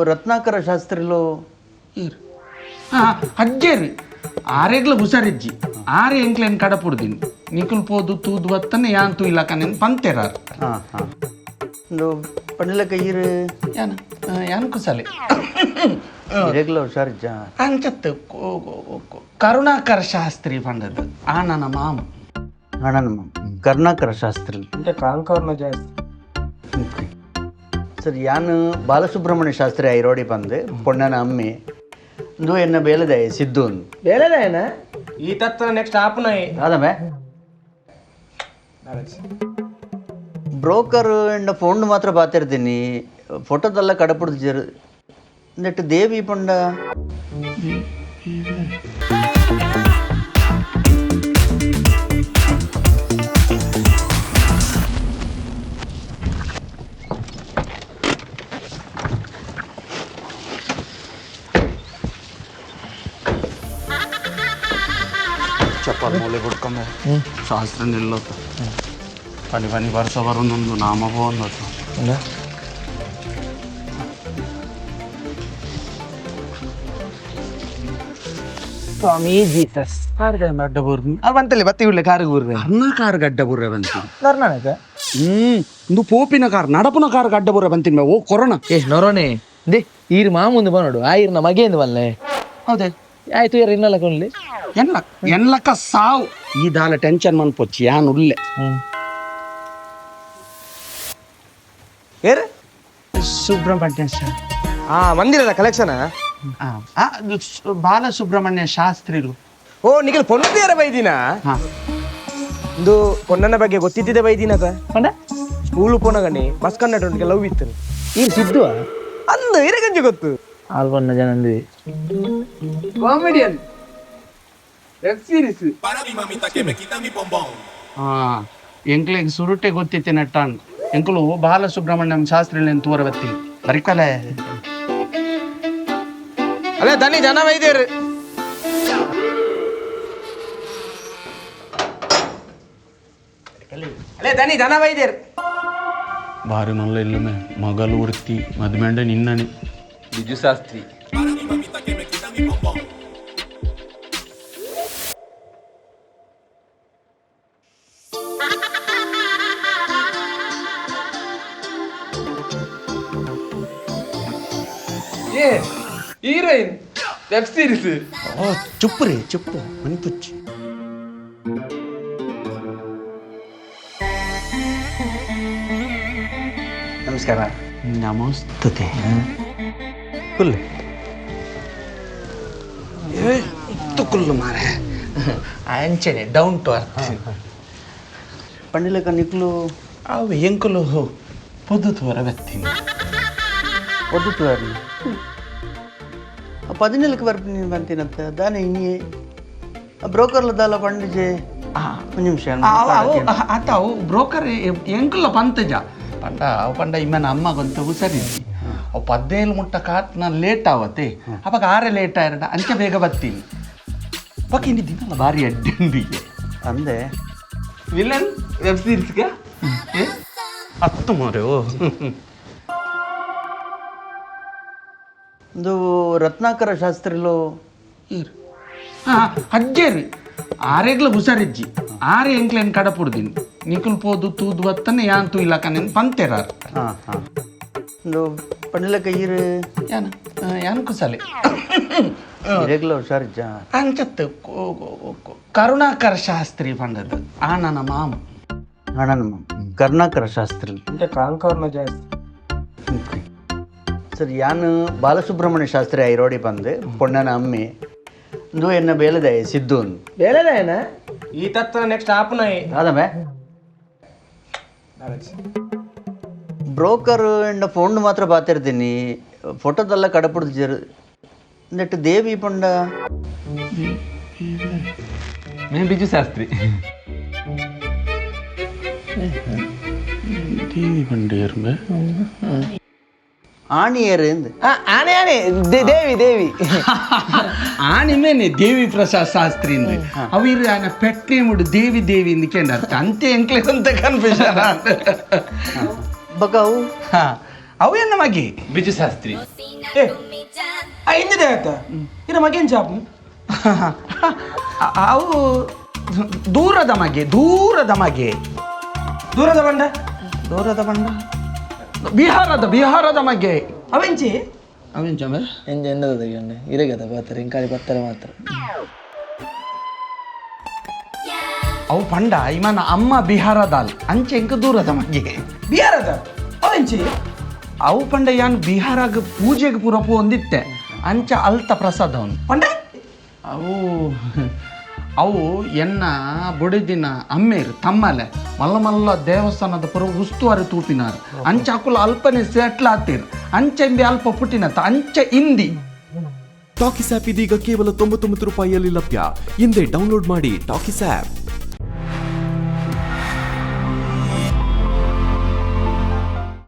ರತ್ನಾಕರ ಶಾಸ್ತ್ರಿಲು ಅಜ್ಜೇರಿ ಆರೇಗ್ಲ ಹುಷಾರಿಜ್ಜಿ ಆರೆ ಎಂಕ್ಲೇನು ಕಡಪುಡ್ದಿನಿ ನಿಕುಲ್ ಪೋದು ತೂದು ಬತ್ತನೆ ಯಾನ್ ತೂ ಇಲ್ಲ ಕನೇನು ಪಂತೆರಾರ್ ಹಾಂ ಹಾಂ ಒಂದು ಪಂಡಿಲಕ್ಕ ಈರು ಯಾನ ಯಾನ್ ಕುಸಲೆ ಇರೆಗ್ಲ ಹುಷಾರಿಜ್ಜ ಅಂಚತ್ತು ಕರುಣಾಕರ ಶಾಸ್ತ್ರಿ ಪಂಡದು ಆ ನನ್ನ ಮಾಮ ಅಣ್ಣನ ಕರ್ನಾಕರ ಶಾಸ್ತ್ರಿಲ್ ಕಾಂಕರ್ನ ಜಾಸ್ತಿ ಸರ್ ಯಾನು ಬಾಲಸುಬ್ರಹ್ಮಣ್ಯ ಶಾಸ್ತ್ರಿ ಐರೋಡಿ ಬಂದು ಪೊಣ್ಣನ ಅಮ್ಮಿ ಇಂದು ಎನ್ನ ಬೇಲದೆ ಸಿದ್ದು ಬೇರೆದೇನ ಈ ತತ್ತ ನೆಕ್ಸ್ಟ್ ಆಪುನಾಯಿ ಆದಮೆ ಬ್ರೋಕರ್ ಎಂಡ ಫೋನ್ ಮಾತ್ರ ಪಾತಿರ್ತೀನಿ ಫೋಟೋದೆಲ್ಲ ಕಡಪುಡ್ದು ಜರು ನೆಟ್ಟು ದೇವಿ ಪಂಡ ಚಪ್ಪಲ್ ಮೂಲೆ ಬಿಟ್ಕೊಂಡೆ ಶಾಸ್ತ್ರ ನಿಲ್ಲೋತು ಪನಿ ಪನಿ ವರ್ಷ ಬರೋದೊಂದು ನಾಮ ಬಂದತ್ತು ಸ್ವಾಮಿ ಜೀಸಸ್ ಗಡ್ಡ ಬೂರ್ನಿ ಬಂತಲ್ಲಿ ಬತ್ತಿ ಉಳ್ಳೆ ಕಾರಿಗೆ ಊರ್ರೆ ಅನ್ನ ಕಾರ್ ಗಡ್ಡ ಬುರ್ರೆ ಬಂತೀನಿ ಕರ್ನಾಟಕ ಇಂದು ಪೋಪಿನ ಕಾರ್ ನಡಪನ ಕಾರ್ ಗಡ್ಡ ಬುರ್ರೆ ಬಂತೀನಿ ಓ ಕೊರೋನಾ ನೊರೋನೆ ದೇ ಈರ್ ಮಾಮುಂದು ಬನ್ನೋಡು ಆಯಿರ್ನ ಮಗೇಂದು ಬಲ್ಲೆ ಹೌದೇ ಆಯ್ತು ಯಾರು ಇನ್ನಲ್ಲ ಕೊಂಡ್ಲಿ ಎನ್ಲಕ್ಕ ಸಾವು ಈ ದಾಲ ಟೆನ್ಷನ್ ಮನ್ಪೊಚ್ಚಿ ಯಾನ್ ಉಲ್ಲೆ ಏರು ಸುಬ್ರಹ್ಮಣ್ಯ ಮಂದಿರದ ಕಲೆಕ್ಷನ್ ಬಾಲಸುಬ್ರಹ್ಮಣ್ಯ ಶಾಸ್ತ್ರಿಗಳು ಓ ನಿಖಿಲ್ ಪೊನ್ನದಿಯರ ಬೈದಿನ ಇದು ಪೊನ್ನನ ಬಗ್ಗೆ ಗೊತ್ತಿದ್ದಿದೆ ಬೈದಿನದ ಪಂಡ ಸ್ಕೂಲು ಪೋನಗಣಿ ಬಸ್ ಕಂಡಕ್ಟರ್ಗೆ ಲವ್ ಇತ್ತು ಈ ಸಿದ್ದು ಅಂದು ಇರಗಂಜಿ ಗೊತ್ತು ಆಲ್ಬನ್ನ ಜನಂದಿ ಕಾಮಿಡಿಯನ್ ವೆಬ್ ಸೀರೀಸ್ ಎಂಕ್ಲೆಗ್ ಸುರುಟೆ ಗೊತ್ತಿತ್ತೆ ನಟ್ಟಾನ್ ಎಂಕುಲು ಬಾಲಸುಬ್ರಹ್ಮಣ್ಯಂ ಶಾಸ್ತ್ರಿಗಳು ತೋರ ಬತ್ತಿ ಬರಿಕಲೆ ಅಲ್ಲೇ ದನಿ ಜನ ವೈದ್ಯರು ಅಲ್ಲೇ ದನಿ ಜನ ವೈದ್ಯರು ಬಾರಿ ಮಲ್ಲ ಇಲ್ಲಮೆ ಮಗಲು ಉಡ್ತಿ ಮದ್ಮೆಂಡ ನಿನ್ನನೆ ಬಿಜು ಶಾಸ್ತ್ರಿ ಹೀರೋಯಿನ್ ವೆಬ್ ಸೀರೀಸ್ ಓ ಚುಪ್ಪು ರೀ ಚುಪ್ಪು ಮನ್ಪುಚ್ಚಿ ನಮಸ್ಕಾರ ನಮಸ್ತತೆ ಕುಲ್ ಕುಲ್ಲು ಮಾರೆ ಅಂಚನೆ ಡೌನ್ ಟು ಅರ್ತ್ ಪಂಡಿಲಕ್ಕ ನಿಕ್ಲು ಅವು ಎಂಕುಲು ಪೊದ್ದು ವರ ಬತ್ತೀನಿ ಒದ್ದು ಬರ್ಲಿ 14ಕ್ಕೆ ಬರ್ತೀನಿ ಬಂತೀನಂತ ದಾನೆ ಇನ್ನೇ ಬ್ರೋಕರ್ಲ ದಾಲ ಪಂಡಿಜೆ ಒಂದು ನಿಮಿಷ ಅವು ಬ್ರೋಕರ್ ಎಂಕುಲ್ಲ ಪಂತಜ ಪಂಡ ಅವು ಪಂಡ ಇಮ್ಮನ ಅಮ್ಮ ಗೊಂತ ಹುಷಾರಿದ್ದಿ ಅವು 17 ಮುಟ್ಟ ಕಾಟ್ನ ಲೇಟ್ ಆವತ್ತೆ ಅವಾಗ 6 ಲೇಟ್ ಆಯ್ರಡ ಅಂಚೆ ಬೇಗ ಬರ್ತೀನಿ ಅವಾಗ ಇನ್ನಿದ್ದೀನಲ್ಲ ಭಾರಿ ಅಡ್ಡಿಂದಿಗೆ ಅಂದೆ ವಿಲನ್ ವೆಬ್ ಸೀರೀಸ್ಗೆ 10 ಮಾರೆ ಓ ಒಂದು ರತ್ನಾಕರ ಶಾಸ್ತ್ರಿಲು ಅಜ್ಜೇರಿ ಆರೇಗ್ಲ ಹುಷಾರಿಜ್ಜಿ ಆರೆ ಎಂಕ್ಲೇನು ಕಡಪುಡ್ದಿನಿ ನಿಕುಲ್ ಪೋದು ತೂದು ಬತ್ತನೆ ಯಾನ್ ತೂ ಇಲ್ಲ ಕನೇನು ಪಂತೆರಾರ್ ಹಾಂ ಹಾಂ ಒಂದು ಪಂಡಿಲಕ್ಕ ಈರು ಯಾನ್ ಕುಸಲೆ ಇರೆಗ್ಲ ಹುಷಾರಿಜ್ಜ ಅಂಚತ್ತು ಕರುಣಾಕರ ಶಾಸ್ತ್ರಿ ಪಂಡದು ಆ ನನ್ನ ಮಾಮ ಅಣ್ಣನ ಕರ್ನಾಕರ ಶಾಸ್ತ್ರಿಲ್ ಕಾಂಕರ್ನ ಜಾಸ್ತಿ ಸರ್ ಯಾನು ಬಾಲಸುಬ್ರಹ್ಮಣ್ಯ ಶಾಸ್ತ್ರಿ ಐರೋಡಿ ಬಂದು ಪೊಣ್ಣನ ಅಮ್ಮಿ ಇಂದು ಎನ್ನ ಬೇಲದೆ ಸಿದ್ದು ಬೇರೆದೇನ ಈ ತತ್ತ ನೆಕ್ಸ್ಟ್ ಆಪುನಾಯಿ ಆದಮೆ ಬ್ರೋಕರ್ ಎಂಡ ಫೋನ್ ಮಾತ್ರ ಪಾತಿರ್ತೀನಿ ಫೋಟೋದೆಲ್ಲ ಕಡಪುಡ್ದು ಜರು ನೆಟ್ಟು ದೇವಿ ಪಂಡ ಮೇನ್ ಬಿಜು ಶಾಸ್ತ್ರಿ ದೇವಿ ಪಂಡೇರ್ಮೆ ಆಣಿಯರು ಎಂದು ಆನೆ ಆನೆ ದೇವಿ ದೇವಿ ಆನಿಮೇನೆ ದೇವಿ ಪ್ರಸಾದ್ ಶಾಸ್ತ್ರಿ ಇಂದು ಅವಿರು ಆನ ಪೆಟ್ನೆ ಮುಡು ದೇವಿ ದೇವಿ ಇಂದು ಅರ್ಥ ಅಂತೆ ಎಂಕ್ಲೆ ಅಂತ ಕನ್ಫ್ಯೂಷನ್ ಬಕಾವು ಅವು ಎನ್ನ ಮಗೆ ಬಿಜು ಶಾಸ್ತ್ರಿ ಏ ಹಿಂದಿದೆ ಆಯ್ತ ಇರ ಮಗೇನ್ ಜಾಬ್ ಅವು ದೂರದ ಮಗೆ ದೂರದ ಮಗೆ ದೂರದ ಬಂಡ ದೂರದ ಬಂಡ ಬಿಹಾರದ ಮಗೆ ಅವೆಂಚಿ ಅವೇನ್ ಎಂಜ ಎಂದದ ತೆಗಿಯಂಡೆ ಇರಗದ ಬರ್ತಾರೆ ಇಂಕಾಲಿ ಬರ್ತಾರೆ ಮಾತ್ರ ಅವು ಪಂಡ ಇಮನ ಅಮ್ಮ ಬಿಹಾರದಾಲ್ ಅಂಚೆ ಎಂಕ ದೂರದ ಮಗೆ ಬಿಹಾರದ ಅವೆಂಚಿ ಅವು ಪಂಡ ಯಾನ್ ಬಿಹಾರಾಗ ಪೂಜೆಗೆ ಪೂರಪು ಹೊಂದಿತ್ತೆ ಅಂಚ ಅಲ್ತ ಪ್ರಸಾದ ಅವನು ಪಂಡ ಅವು ಅವು ಎನ್ನ ಬುಡಿದಿನ ಅಮ್ಮೇರು ತಮ್ಮಲೆ ಮಲ್ಲ ಮಲ್ಲ ದೇವಸ್ಥಾನದ ಪುರ ಉಸ್ತುವಾರಿ ತೂಪಿನಾರು ಅಂಚ ಅಕುಲ ಅಲ್ಪನೆ ಸೆಟ್ಲ್ ಆತೀರ್ ಅಂಚೆಂಬಿ ಅಲ್ಪ ಪುಟ್ಟಿನತ್ತ ಅಂಚ ಇಂದಿ ಟಾಕಿಸ್ ಆಪ್ ಇದೀಗ ಕೇವಲ 99 ರೂಪಾಯಿಯಲ್ಲಿ ಲಭ್ಯ. ಹಿಂದೆ ಡೌನ್ಲೋಡ್ ಮಾಡಿ ಟಾಕಿಸ್ ಆಪ್.